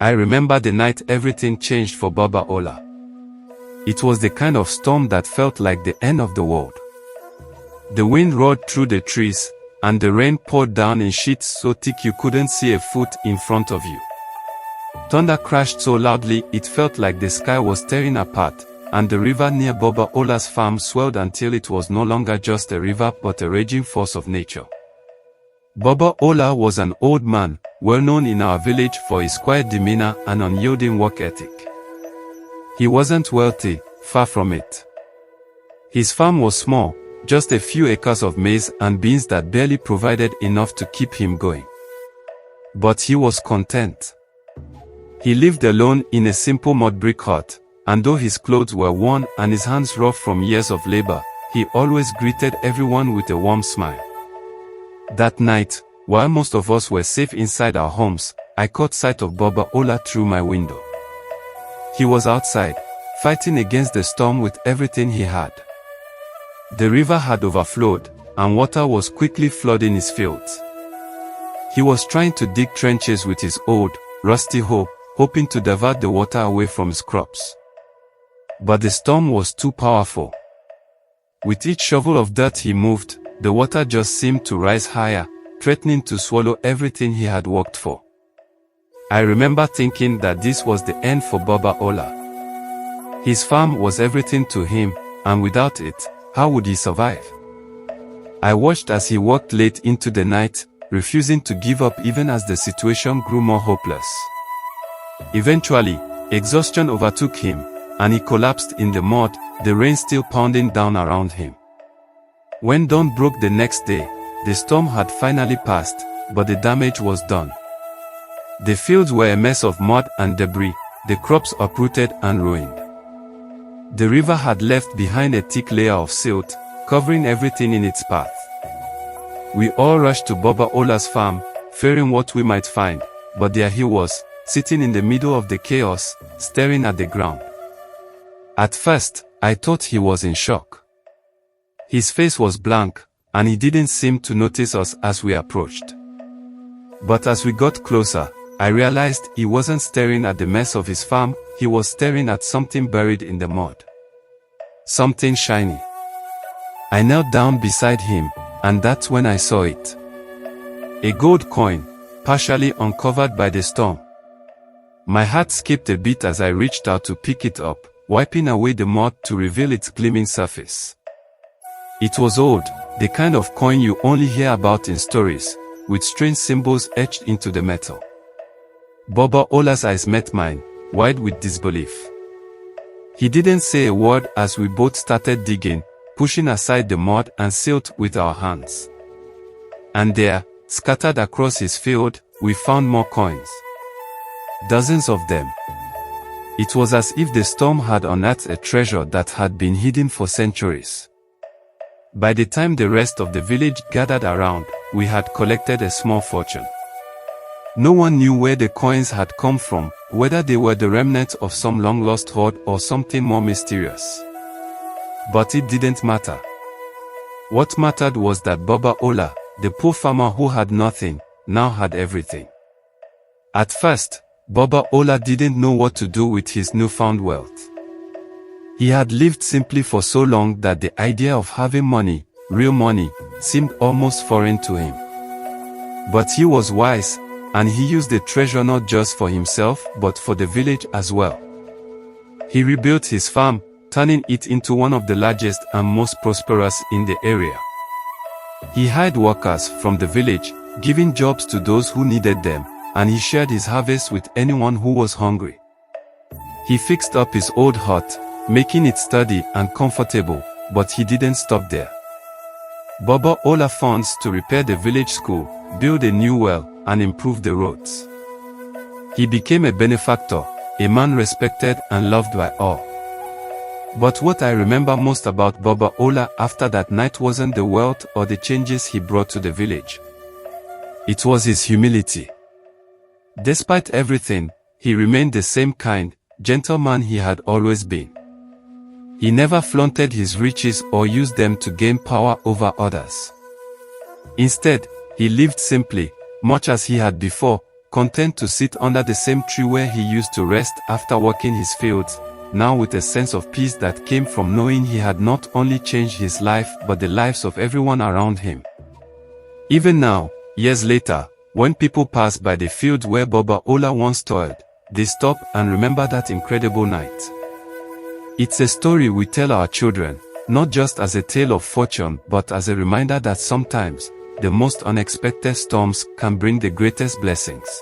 I remember the night everything changed for Baba Ola. It was the kind of storm that felt like the end of the world. The wind roared through the trees, and the rain poured down in sheets so thick you couldn't see a foot in front of you. Thunder crashed so loudly it felt like the sky was tearing apart, and the river near Baba Ola's farm swelled until it was no longer just a river but a raging force of nature. Baba Ola was an old man, well known in our village for his quiet demeanor and unyielding work ethic. He wasn't wealthy, far from it. His farm was small, just a few acres of maize and beans that barely provided enough to keep him going. But he was content. He lived alone in a simple mud brick hut, and though his clothes were worn and his hands rough from years of labor, he always greeted everyone with a warm smile. That night, while most of us were safe inside our homes, I caught sight of Baba Ola through my window. He was outside, fighting against the storm with everything he had. The river had overflowed, and water was quickly flooding his fields. He was trying to dig trenches with his old, rusty hoe, hoping to divert the water away from his crops. But the storm was too powerful. With each shovel of dirt he moved, the water just seemed to rise higher, threatening to swallow everything he had worked for. I remember thinking that this was the end for Baba Ola. His farm was everything to him, and without it, how would he survive? I watched as he worked late into the night, refusing to give up even as the situation grew more hopeless. Eventually, exhaustion overtook him, and he collapsed in the mud, the rain still pounding down around him. When dawn broke the next day, the storm had finally passed, but the damage was done. The fields were a mess of mud and debris, the crops uprooted and ruined. The river had left behind a thick layer of silt, covering everything in its path. We all rushed to Baba Ola's farm, fearing what we might find, but there he was, sitting in the middle of the chaos, staring at the ground. At first, I thought he was in shock. His face was blank, and he didn't seem to notice us as we approached. But as we got closer, I realized he wasn't staring at the mess of his farm, he was staring at something buried in the mud. Something shiny. I knelt down beside him, and that's when I saw it. A gold coin, partially uncovered by the storm. My heart skipped a beat as I reached out to pick it up, wiping away the mud to reveal its gleaming surface. It was old, the kind of coin you only hear about in stories, with strange symbols etched into the metal. Baba Ola's eyes met mine, wide with disbelief. He didn't say a word as we both started digging, pushing aside the mud and silt with our hands. And there, scattered across his field, we found more coins. Dozens of them. It was as if the storm had unearthed a treasure that had been hidden for centuries. By the time the rest of the village gathered around, we had collected a small fortune. No one knew where the coins had come from, whether they were the remnants of some long-lost hoard or something more mysterious. But it didn't matter. What mattered was that Baba Ola, the poor farmer who had nothing, now had everything. At first, Baba Ola didn't know what to do with his newfound wealth. He had lived simply for so long that the idea of having money, real money, seemed almost foreign to him. But he was wise, and he used the treasure not just for himself but for the village as well. He rebuilt his farm, turning it into one of the largest and most prosperous in the area. He hired workers from the village, giving jobs to those who needed them, and he shared his harvest with anyone who was hungry. He fixed up his old hut, making it sturdy and comfortable, but he didn't stop there. Baba Ola funds to repair the village school, build a new well, and improve the roads. He became a benefactor, a man respected and loved by all. But what I remember most about Baba Ola after that night wasn't the wealth or the changes he brought to the village. It was his humility. Despite everything, he remained the same kind, gentle man he had always been. He never flaunted his riches or used them to gain power over others. Instead, he lived simply, much as he had before, content to sit under the same tree where he used to rest after working his fields, now with a sense of peace that came from knowing he had not only changed his life but the lives of everyone around him. Even now, years later, when people pass by the field where Baba Ola once toiled, they stop and remember that incredible night. It's a story we tell our children, not just as a tale of fortune but as a reminder that sometimes, the most unexpected storms can bring the greatest blessings.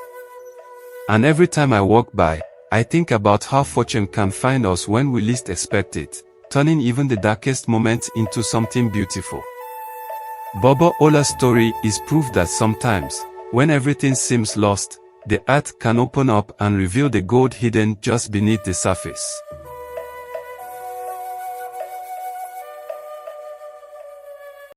And every time I walk by, I think about how fortune can find us when we least expect it, turning even the darkest moments into something beautiful. Baba Ola's story is proof that sometimes, when everything seems lost, the earth can open up and reveal the gold hidden just beneath the surface.